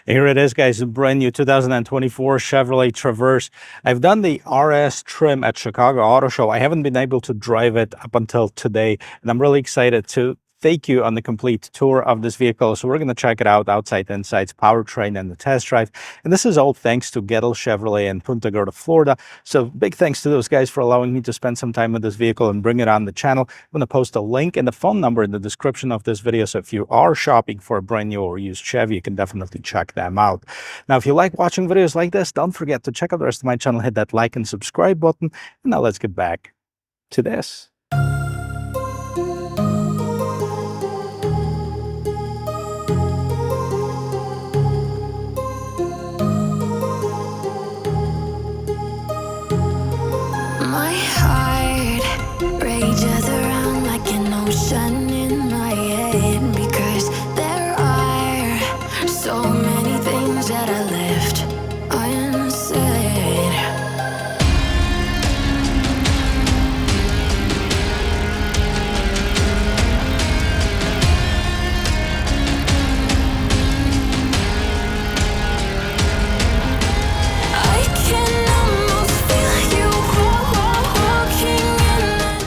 Here it is, guys, a brand new 2024 Chevrolet Traverse. I've done the RS trim at Chicago Auto Show. I haven't been able to drive it up until today, and I'm really excited to take you on the complete tour of this vehicle. So we're going to check it out, outside, insides, powertrain, and the test drive. And this is all thanks to Gettle Chevrolet in Punta Gorda, Florida. So big thanks to those guys for allowing me to spend some time with this vehicle and bring it on the channel. I'm going to post a link and the phone number in the description of this video. So if you are shopping for a brand new or used Chevy, you can definitely check them out. Now, if you like watching videos like this, don't forget to check out the rest of my channel, hit that like and subscribe button. And now let's get back to this. My heart rages around like an ocean in my head, because there are so many things that I left unsaid. I can almost feel you walking in.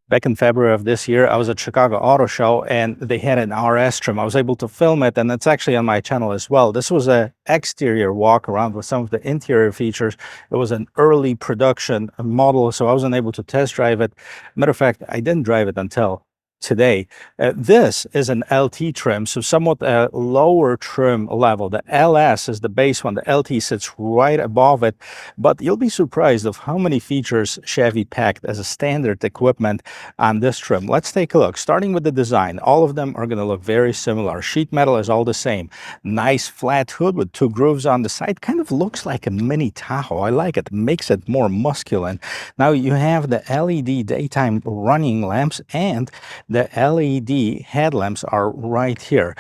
Back in February of this year, I was at Chicago Auto Show and they had an RS trim. I was able to film it, and it's actually on my channel as well. This was an exterior walk around with some of the interior features. It was an early production model, so I wasn't able to test drive it. Matter of fact, I didn't drive it until today. This is an LT trim, so somewhat a lower trim level. The LS is the base one. The LT sits right above it, but you'll be surprised of how many features Chevy packed as a standard equipment on this trim. Let's take a look. Starting with the design, all of them are going to look very similar. Sheet metal is all the same. Nice flat hood with two grooves on the side. Kind of looks like a mini Tahoe. I like it. Makes it more masculine. Now you have the LED daytime running lamps, and the LED headlamps are right here.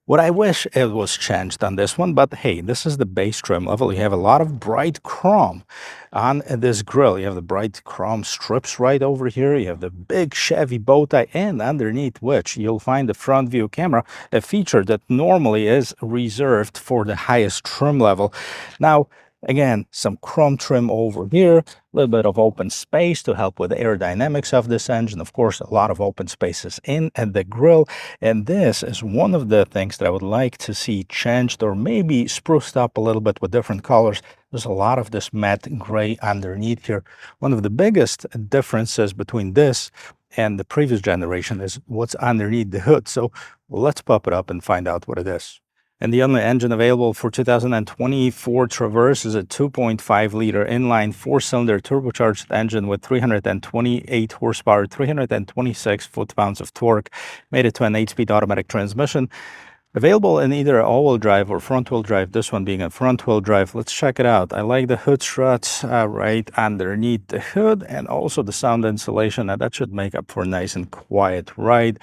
What I wish it was changed on this one, but hey, this is the base trim level. You have a lot of bright chrome on this grille. You have the bright chrome strips right over here. You have the big Chevy bow tie, and underneath which you'll find the front view camera, a feature that normally is reserved for the highest trim level. Now, again, some chrome trim over here, a little bit of open space to help with the aerodynamics of this engine. Of course, a lot of open spaces in at the grille. And this is one of the things that I would like to see changed, or maybe spruced up a little bit with different colors. There's a lot of this matte gray underneath here. One of the biggest differences between this and the previous generation is what's underneath the hood. So let's pop it up and find out what it is. And the only engine available for 2024 Traverse is a 2.5-liter inline four-cylinder turbocharged engine with 328 horsepower, 326 foot-pounds of torque, made it to an 8-speed automatic transmission. Available in either all-wheel drive or front-wheel drive, this one being a front-wheel drive. Let's check it out. I like the hood struts right underneath the hood, and also the sound insulation. Now, that should make up for a nice and quiet ride.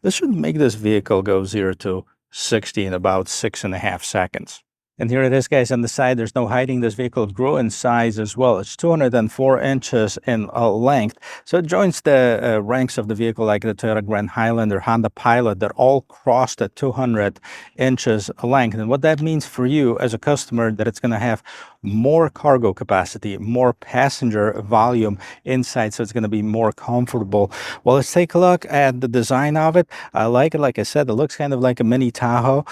This should make this vehicle go 0 to 60 in about 6.5 seconds. And here it is, guys, on the side. There's no hiding. This vehicle grew in size as well. It's 204 inches in length. So it joins the ranks of the vehicle like the Toyota Grand Highlander, Honda Pilot, that all crossed at 200 inches length. And what that means for you as a customer, that it's going to have more cargo capacity, more passenger volume inside, so it's going to be more comfortable. Well, let's take a look at the design of it. I like it. Like I said, it looks kind of like a mini Tahoe.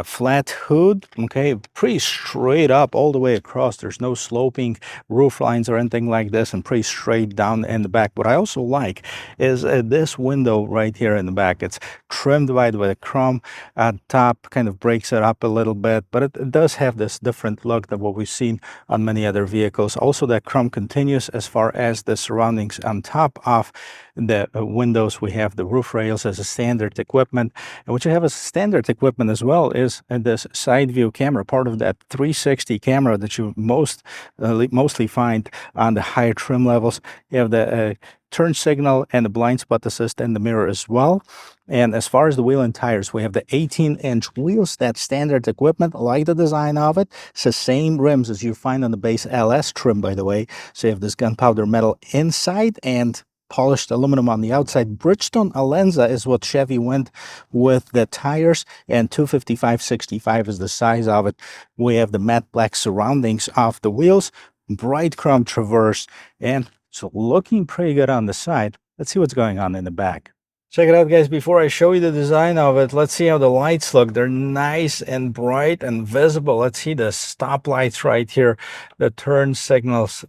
Flat hood, okay, pretty straight up all the way across. There's no sloping roof lines or anything like this, and pretty straight down in the back. What I also like is this window right here in the back. It's trimmed wide with a chrome at top, kind of breaks it up a little bit, but it does have this different look than what we've seen on many other vehicles. Also, that chrome continues as far as the surroundings. On top of the windows, we have the roof rails as a standard equipment. And what you have as standard equipment as well is this side view camera, part of that 360 camera that you mostly find on the higher trim levels. You have the turn signal and the blind spot assist in the mirror as well. And as far as the wheel and tires, we have the 18-inch wheels. That's standard equipment. I like the design of it. It's the same rims as you find on the base LS trim, by the way. So you have this gunpowder metal inside and polished aluminum on the outside. Bridgestone Alenza is what Chevy went with the tires, and 255/65 is the size of it. We have the matte black surroundings of the wheels, bright chrome Traverse, and it's looking pretty good on the side. Let's see what's going on in the back. Check it out, guys. Before I show you the design of it, let's see how the lights look. They're nice and bright and visible. Let's see the stop lights right here, the turn signals.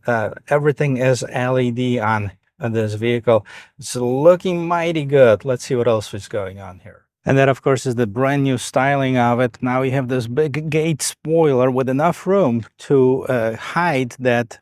Everything is LED on this vehicle. It's looking mighty good. Let's see what else is going on here. And that, of course, is the brand new styling of it. Now we have this big gate spoiler with enough room to hide that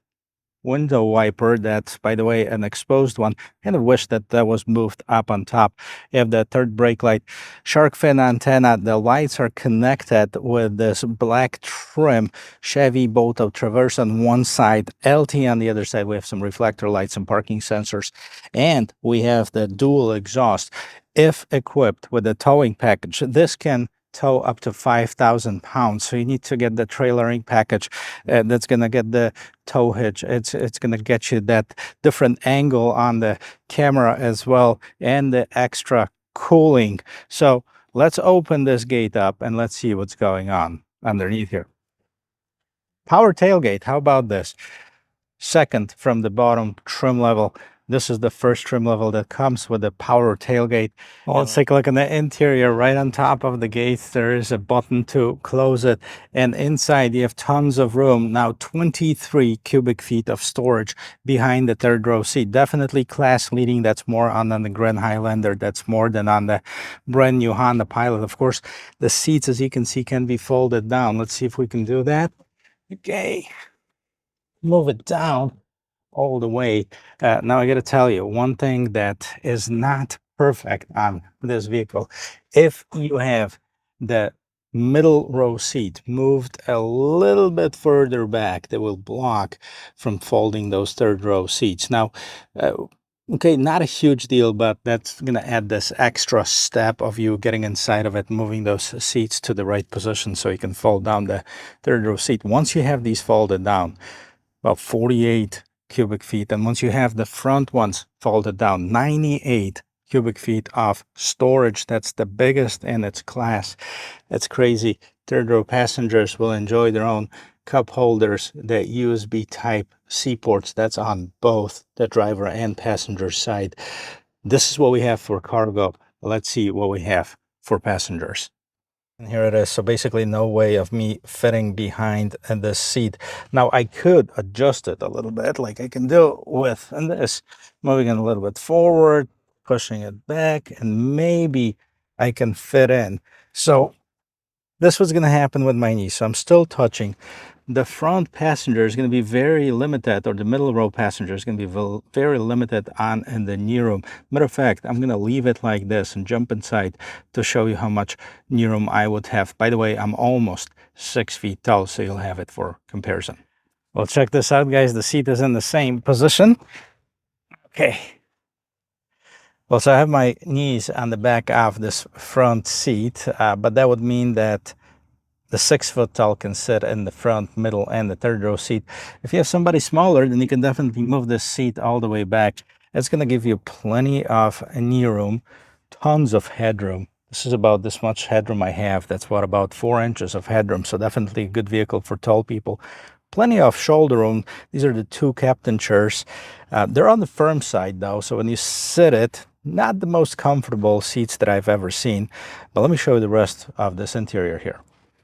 window wiper. That's, by the way, an exposed one. Kind of wish that that was moved up on top. You have the third brake light, shark fin antenna. The lights are connected with this black trim. Chevy Boto Traverse on one side, LT on the other side. We have some reflector lights and parking sensors, and we have the dual exhaust. If equipped with a towing package, this can tow up to 5,000 pounds. So you need to get the trailering package that's going to get the tow hitch. It's going to get you that different angle on the camera as well, and the extra cooling. So let's open this gate up and let's see what's going on underneath here. Power tailgate. How about this? Second from the bottom trim level. This is the first trim level that comes with the power tailgate. Well, let's take a look in the interior. Right on top of the gate, there is a button to close it. And inside, you have tons of room. Now, 23 cubic feet of storage behind the third row seat. Definitely class leading. That's more on the Grand Highlander. That's more than on the brand new Honda Pilot. Of course, the seats, as you can see, can be folded down. Let's see if we can do that. Okay. Move it down all the way. Now I got to tell you one thing that is not perfect on this vehicle. If you have the middle row seat moved a little bit further back, that will block from folding those third row seats. Now, okay, not a huge deal, but that's going to add this extra step of you getting inside of it, moving those seats to the right position so you can fold down the third row seat. Once you have these folded down, about 48 cubic feet, and once you have the front ones folded down, 98 cubic feet of storage. That's the biggest in its class. That's crazy. Third row passengers will enjoy their own cup holders, the USB type C ports. That's on both the driver and passenger side. This is what we have for cargo. Let's see what we have for passengers. And here it is. So basically no way of me fitting behind the seat. Now I could adjust it a little bit like I can do with this, moving it a little bit forward, pushing it back, and maybe I can fit in. So this was going to happen with my knee. So I'm still touching. The front passenger is going to be very limited, or the middle row passenger is going to be very limited on in the knee room. Matter of fact, I'm going to leave it like this and jump inside to show you how much knee room I would have. By the way, I'm almost 6 feet tall, so you'll have it for comparison. Well, check this out, guys. The seat is in the same position. Okay. Well, so I have my knees on the back of this front seat, but that would mean that the 6 foot tall can sit in the front, middle, and the third row seat. If you have somebody smaller, then you can definitely move this seat all the way back. It's going to give you plenty of knee room, tons of headroom. This is about this much headroom I have. That's what, about 4 inches of headroom. So definitely a good vehicle for tall people. Plenty of shoulder room. These are the 2 captain chairs. They're on the firm side though. So when you sit it, not the most comfortable seats that I've ever seen. But let me show you the rest of this interior here.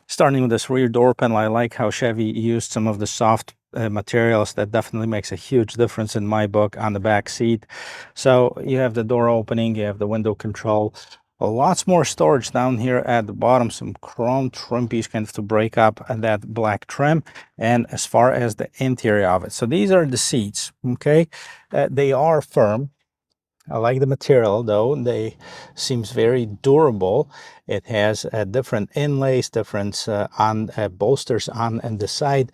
Starting with this rear door panel, I like how Chevy used some of the soft materials. That definitely makes a huge difference in my book on the back seat. So you have the door opening, you have the window control, lots more storage down here at the bottom, some chrome trim piece kind of to break up that black trim. And as far as the interior of it, so these are the seats, okay? They are firm. I like the material though. They seems very durable. It has different inlays, different on bolsters on and the side.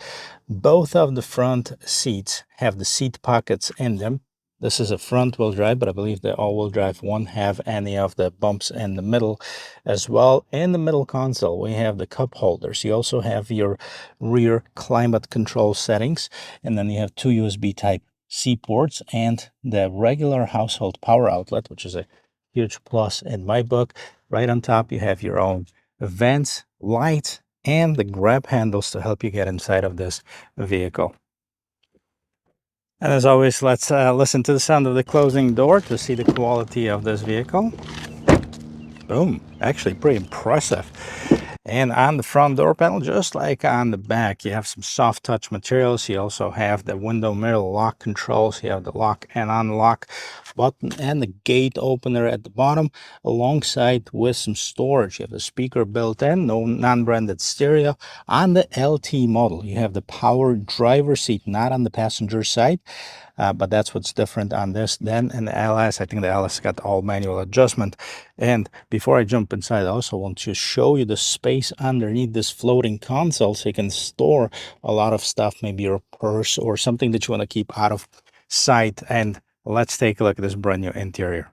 Both of the front seats have the seat pockets in them. This is a front wheel drive, but I believe the all wheel drive won't have any of the bumps in the middle as well. In the middle console, we have the cup holders. You also have your rear climate control settings, and then you have 2 USB type C ports and the regular household power outlet, which is a huge plus in my book. Right on top, you have your own vents, lights, and the grab handles to help you get inside of this vehicle. And as always, let's listen to the sound of the closing door to see the quality of this vehicle. Boom, actually pretty impressive. And on the front door panel, just like on the back, you have some soft touch materials. You also have the window mirror lock controls. You have the lock and unlock button and the gate opener at the bottom, alongside with some storage. You have the speaker built in, no non-branded stereo. On the LT model, you have the power driver seat, not on the passenger side. But that's what's different on this than in the LS. I think the LS got all manual adjustment. And before I jump inside, I also want to show you the space underneath this floating console, so you can store a lot of stuff, maybe your purse or something that you want to keep out of sight. And let's take a look at this brand new interior.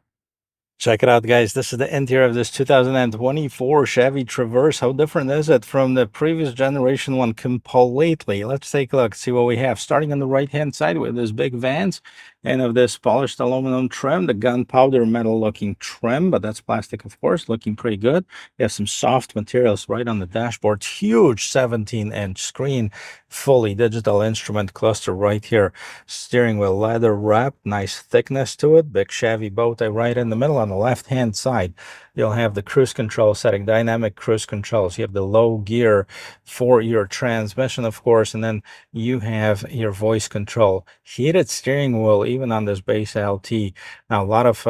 Check it out, guys. This is the interior of this 2024 Chevy Traverse. How different is it from the previous generation one completely? Let's take a look, see what we have. Starting on the right-hand side with this big vans and of this polished aluminum trim, the gunpowder metal looking trim, but that's plastic, of course, looking pretty good. You have some soft materials right on the dashboard. Huge 17-inch screen, fully digital instrument cluster right here. Steering wheel leather wrapped, nice thickness to it. Big Chevy bow tie right in the middle. On the left-hand side, you'll have the cruise control setting, dynamic cruise controls. You have the low gear for your transmission, of course, and then you have your voice control. Heated steering wheel, even on this base LT. Now, a lot of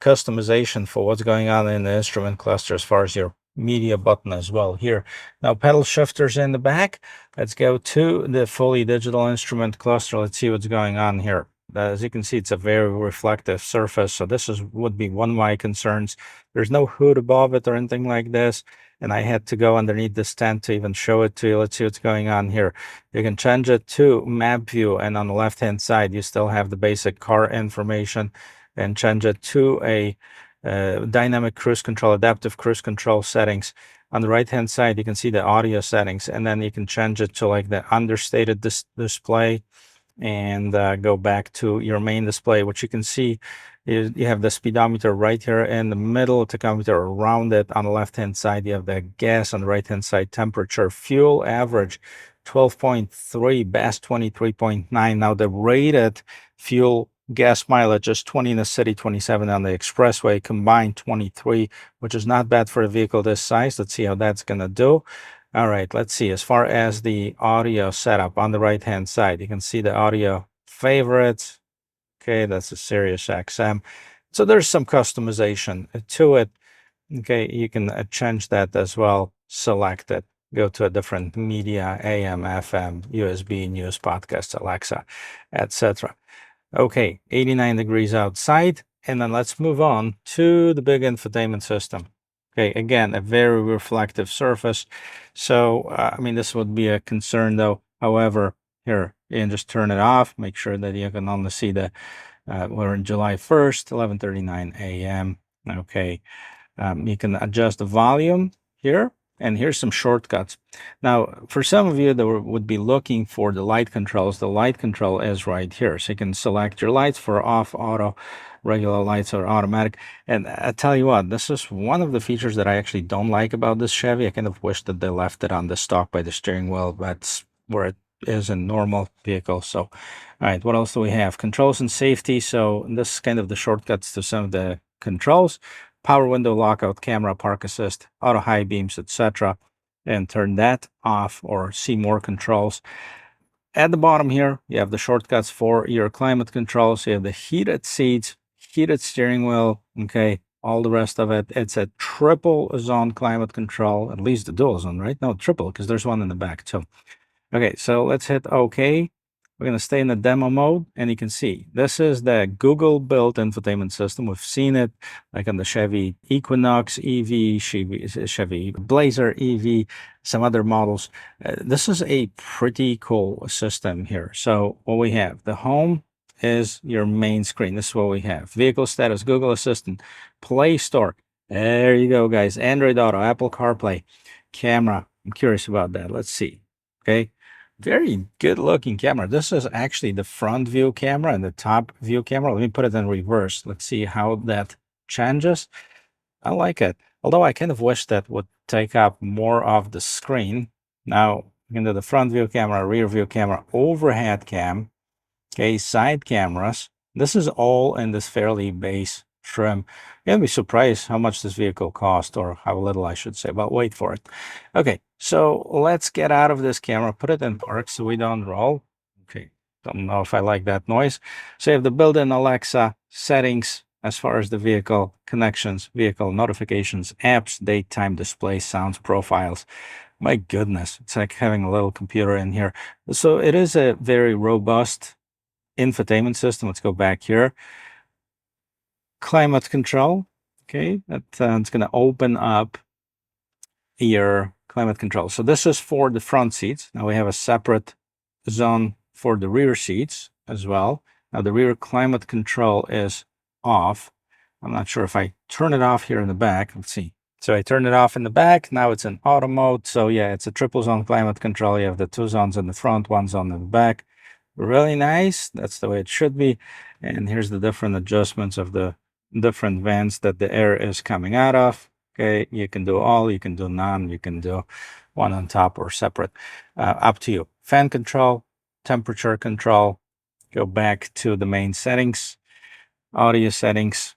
customization for what's going on in the instrument cluster as far as your media button as well here. Now, pedal shifters in the back. Let's go to the fully digital instrument cluster. Let's see what's going on here. As you can see, it's a very reflective surface, so this would be one of my concerns. There's no hood above it or anything like this, and I had to go underneath this tent to even show it to you. Let's see what's going on here. You can change it to map view, and on the left-hand side, you still have the basic car information, and change it to a dynamic cruise control, adaptive cruise control settings. On the right-hand side, you can see the audio settings, and then you can change it to like the understated display, and go back to your main display. What you can see is you have the speedometer right here in the middle, tachometer around it. On the left-hand side, you have the gas. On the right-hand side, temperature. Fuel average 12.3, best 23.9. Now the rated fuel gas mileage is 20 in the city, 27 on the expressway, combined 23, which is not bad for a vehicle this size. Let's see how that's gonna do. All right, let's see. As far as the audio setup on the right-hand side, you can see the audio favorites. Okay, that's a Sirius XM. So there's some customization to it. Okay, you can change that as well. Select it. Go to a different media, AM, FM, USB, news, podcast, Alexa, etc. Okay, 89 degrees outside. And then let's move on to the big infotainment system. Okay, again, a very reflective surface. So, I mean, this would be a concern though. However, here, you can just turn it off. Make sure that you can only see the, we're in July 1st, 11:39 a.m. Okay, you can adjust the volume here. And here's some shortcuts. Now, for some of you that would be looking for the light controls, the light control is right here. So you can select your lights for off, auto, regular lights, or automatic. And I tell you what, this is one of the features that I actually don't like about this Chevy. I kind of wish that they left it on the stock by the steering wheel. That's where it is in normal vehicles. So, all right, what else do we have? Controls and safety. So this is kind of the shortcuts to some of the controls. Power window lockout, camera, park assist, auto high beams, etc. And turn that off or see more controls. At the bottom here, you have the shortcuts for your climate controls. You have the heated seats, heated steering wheel, okay, all the rest of it. It's a triple zone climate control, at least the dual zone, right? No, triple, because there's one in the back too. Okay, so let's hit OK. We're going to stay in the demo mode, and you can see this is the Google built infotainment system. We've seen it like on the Chevy Equinox EV, Chevy Blazer EV, some other models. This is a pretty cool system here. So what we have, the home is your main screen. This is what we have. Vehicle status, Google Assistant, Play Store. There you go, guys. Android Auto, Apple CarPlay, camera. I'm curious about that. Let's see. Okay. Very good looking camera. This is actually the front view camera and the top view camera. Let me put it in reverse. Let's see how that changes. I like it. Although I kind of wish that would take up more of the screen. Now, into the front view camera, rear view camera, overhead cam, okay, side cameras. This is all in this fairly base trim. You'll be surprised how much this vehicle cost, or how little I should say, but wait for it. Okay, so let's get out of this camera, put it in park so we don't roll. Okay, don't know if I like that noise. So you have the built-in Alexa settings as far as the vehicle connections, vehicle notifications, apps, date, time, display, sounds, profiles. My goodness, it's like having a little computer in here. So it is a very robust infotainment system. Let's go back here. Climate control. Okay, it's going to open up your climate control. So this is for the front seats. Now we have a separate zone for the rear seats as well. Now the rear climate control is off. I'm not sure if I turn it off here in the back. Let's see. So I turn it off in the back. Now it's in auto mode. So yeah, it's a triple zone climate control. You have the 2 zones in the front, 1 zone in the back. Really nice. That's the way it should be. And here's the different adjustments of the different vents that the air is coming out of. Okay, you can do all, you can do none, you can do one on top or separate. Up to you. Fan control, temperature control. Go back to the main settings, audio settings,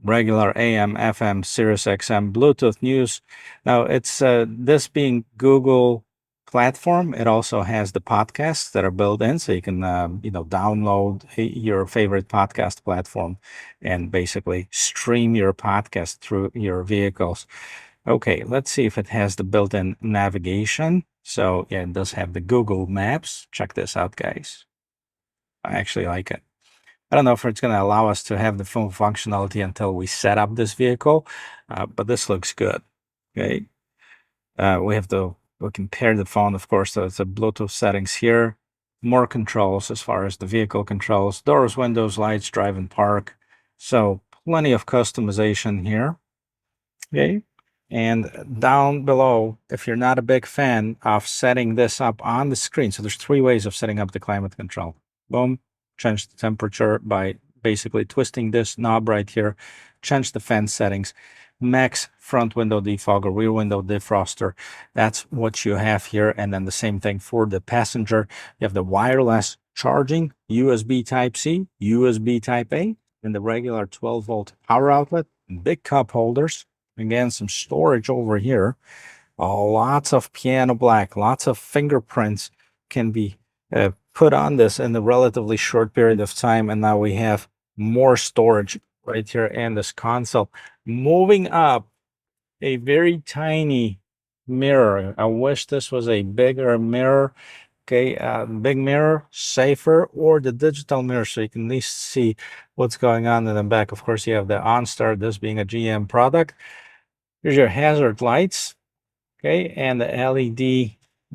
regular AM, FM, Sirius XM, Bluetooth news. Now it's this being Google platform, it also has the podcasts that are built in, so you can download your favorite podcast platform and basically stream your podcast through your vehicles. Okay, let's see if it has the built-in navigation. So yeah, it does have the Google Maps. Check this out, guys. I actually like it. I don't know if it's going to allow us to have the full functionality until we set up this vehicle, but this looks good. Okay, we can pair the phone, of course. So it's a Bluetooth settings here. More controls as far as the vehicle controls, doors, windows, lights, drive and park. So plenty of customization here. Okay. And down below, if you're not a big fan of setting this up on the screen, so there's 3 ways of setting up the climate control. Boom, change the temperature by basically twisting this knob right here, change the fan settings, max front window defogger, rear window defroster. That's what you have here. And then the same thing for the passenger. You have the wireless charging, USB Type-C, USB Type-A, and the regular 12-volt power outlet, big cup holders. Again, some storage over here. Lots of piano black, lots of fingerprints can be put on this in a relatively short period of time. And now we have more storage right here in this console. Moving up, a very tiny mirror. I wish this was a bigger mirror. Okay, big mirror, safer, or the digital mirror so you can at least see what's going on in the back. Of course, you have the OnStar, this being a GM product. Here's your hazard lights, okay, and the LED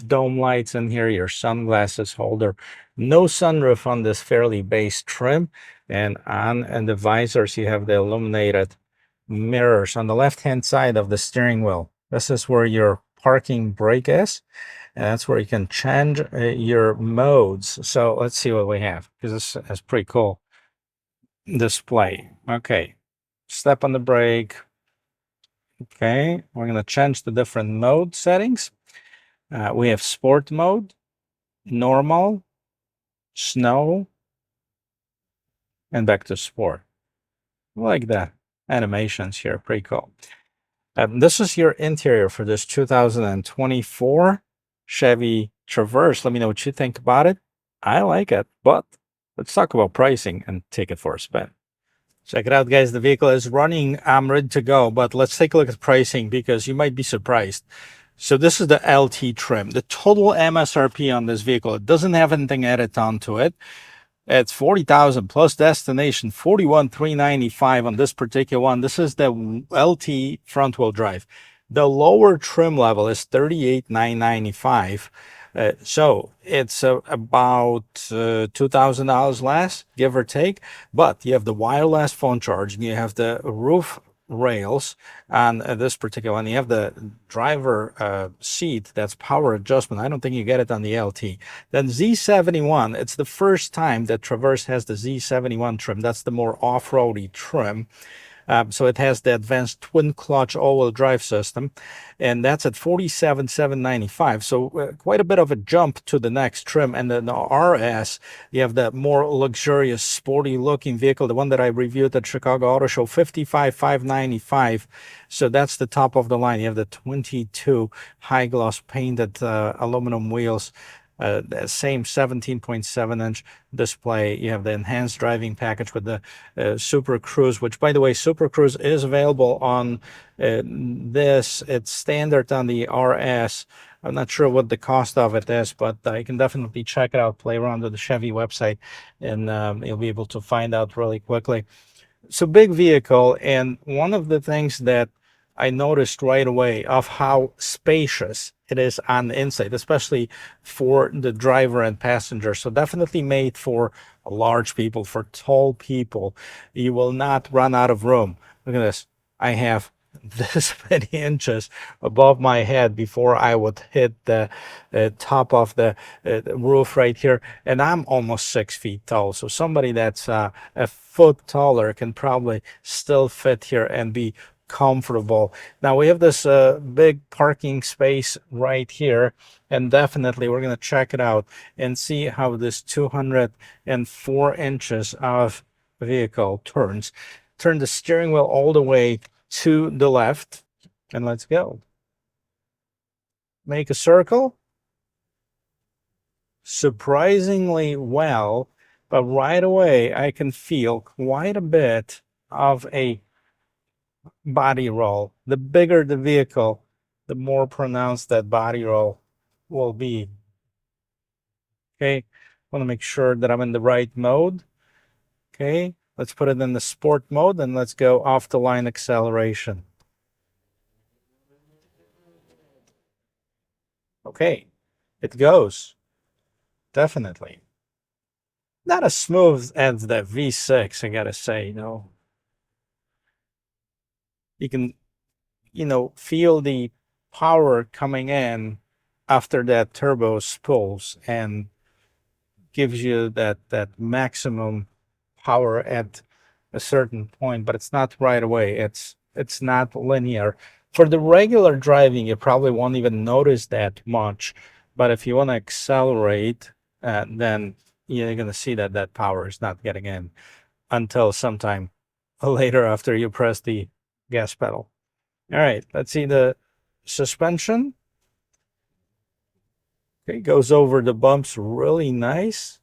dome lights in here, your sunglasses holder. No sunroof on this fairly base trim. And on the visors, you have the illuminated mirrors on the left-hand side of the steering wheel. This is where your parking brake is. And that's where you can change your modes. So let's see what we have, because this is pretty cool display. Okay, step on the brake. Okay, we're going to change the different mode settings. We have sport mode, normal, snow, and back to sport. I like the animations here, pretty cool. This is your interior for this 2024 Chevy Traverse. Let me know what you think about it. I like it, but let's talk about pricing and take it for a spin. Check it out, guys. The vehicle is running. I'm ready to go, but let's take a look at pricing because you might be surprised. So this is the LT trim. The total MSRP on this vehicle, it doesn't have anything added onto it. It's $40,000 plus destination, $41,395 on this particular one. This is the LT front wheel drive. The lower trim level is $38,995. So it's about $2,000 less, give or take. But you have the wireless phone charging, you have the roof rails on this particular one. You have the driver seat that's power adjustment. I don't think you get it on the LT. Then Z71, it's the first time that Traverse has the Z71 trim. That's the more off-roady trim. So it has the advanced twin clutch all-wheel drive system, and that's at $47,795. So quite a bit of a jump to the next trim. And then the RS, you have that more luxurious, sporty-looking vehicle, the one that I reviewed at Chicago Auto Show, $55,595. So that's the top of the line. You have the 22 high-gloss painted aluminum wheels. The same 17.7-inch display. You have the enhanced driving package with the Super Cruise, which, by the way, Super Cruise is available on this. It's standard on the RS. I'm not sure what the cost of it is, but you can definitely check it out, play around with the Chevy website, and you'll be able to find out really quickly. So big vehicle, and one of the things that I noticed right away of how spacious it is on the inside, especially for the driver and passenger. So definitely made for large people, for tall people. You will not run out of room. Look at this. I have this many inches above my head before I would hit the top of the roof right here, and I'm almost 6 feet tall. So somebody that's a foot taller can probably still fit here and be comfortable. Now we have this big parking space right here, and definitely we're going to check it out and see how this 204 inches of vehicle turns. Turn the steering wheel all the way to the left, and let's go. Make a circle. Surprisingly well, but right away I can feel quite a bit of a body roll. The bigger the vehicle, the more pronounced that body roll will be. Okay, want to make sure that I'm in the right mode. Okay, let's put it in the sport mode, and let's go off the line acceleration. Okay, it goes. Definitely. Not as smooth as the V6, I gotta say, You can, feel the power coming in after that turbo spools and gives you that maximum power at a certain point, but it's not right away. It's not linear. For the regular driving, you probably won't even notice that much, but if you want to accelerate, then you're going to see that power is not getting in until sometime later after you press the gas pedal. All right, let's see the suspension. Okay, goes over the bumps really nice.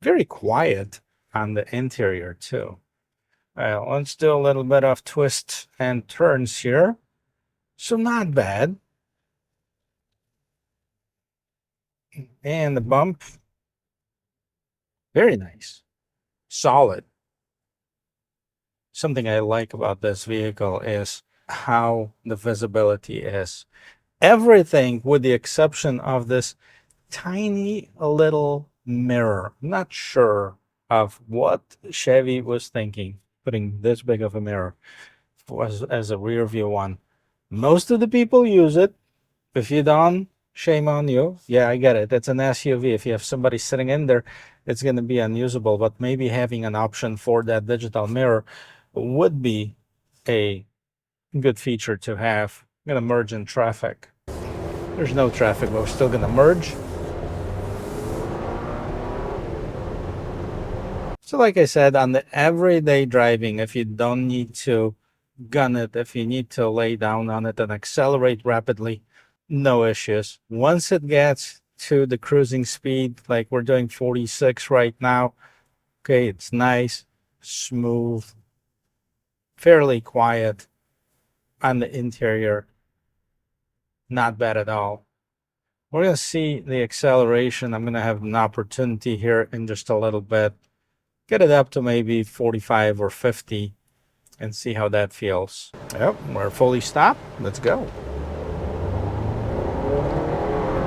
Very quiet on the interior too. All right, let's do a little bit of twists and turns here. So not bad. And the bump, very nice, solid. Something I like about this vehicle is how the visibility is. Everything with the exception of this tiny little mirror. I'm not sure of what Chevy was thinking putting this big of a mirror as a rear view one. Most of the people use it. If you don't, shame on you. Yeah, I get it. It's an SUV. If you have somebody sitting in there, it's going to be unusable, but maybe having an option for that digital mirror would be a good feature to have. I'm going to merge in traffic. There's no traffic, but we're still going to merge. So like I said, on the everyday driving, if you don't need to gun it, if you need to lay down on it and accelerate rapidly, no issues. Once it gets to the cruising speed, like we're doing 46 right now, okay, it's nice, smooth, fairly quiet on the interior. Not bad at all. We're going to see the acceleration. I'm going to have an opportunity here in just a little bit. Get it up to maybe 45 or 50 and see how that feels. Yep, we're fully stopped. Let's go.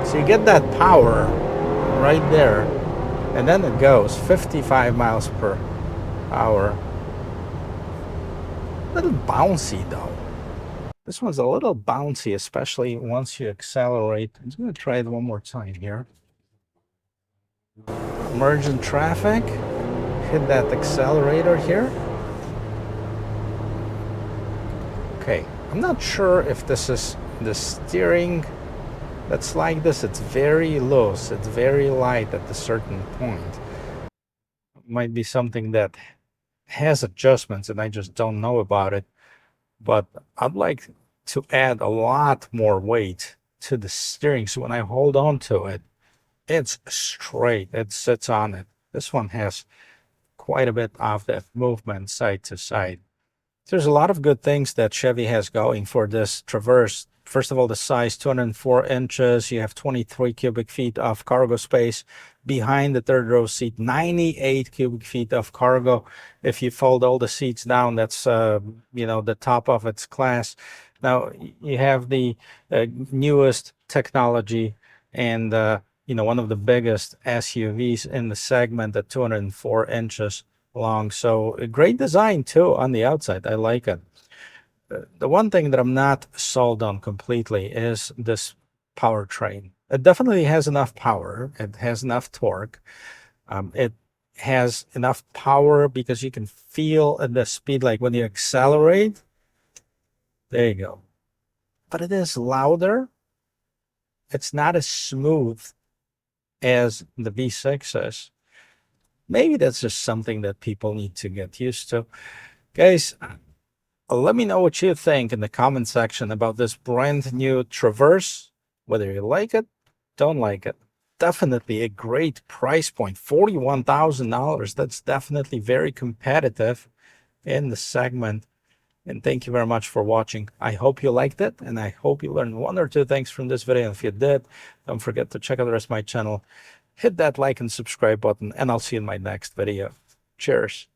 So you get that power right there, and then it goes 55 miles per hour. A little bouncy though. This one's a little bouncy, especially once you accelerate. I'm just gonna try it one more time here. Merge in traffic, hit that accelerator here. Okay, I'm not sure if this is the steering that's like this. It's very loose, it's very light at a certain point. Might be something that has adjustments and I just don't know about it. But I'd like to add a lot more weight to the steering, so when I hold on to it, it's straight, it sits on it. This one has quite a bit of that movement side to side. There's a lot of good things that Chevy has going for this Traverse. First of all, the size, 204 inches. You have 23 cubic feet of cargo space. Behind the third row seat, 98 cubic feet of cargo. If you fold all the seats down, that's, the top of its class. Now, you have the newest technology and, one of the biggest SUVs in the segment at 204 inches long. So a great design too on the outside. I like it. The one thing that I'm not sold on completely is this powertrain. It definitely has enough power. It has enough torque. It has enough power because you can feel the speed, like when you accelerate. There you go. But it is louder. It's not as smooth as the V6 is. Maybe that's just something that people need to get used to. Guys, let me know what you think in the comment section about this brand new Traverse, whether you like it, don't like it. Definitely a great price point, $41,000. That's definitely very competitive in the segment. And thank you very much for watching. I hope you liked it, and I hope you learned one or two things from this video. And if you did, don't forget to check out the rest of my channel. Hit that like and subscribe button, and I'll see you in my next video. Cheers.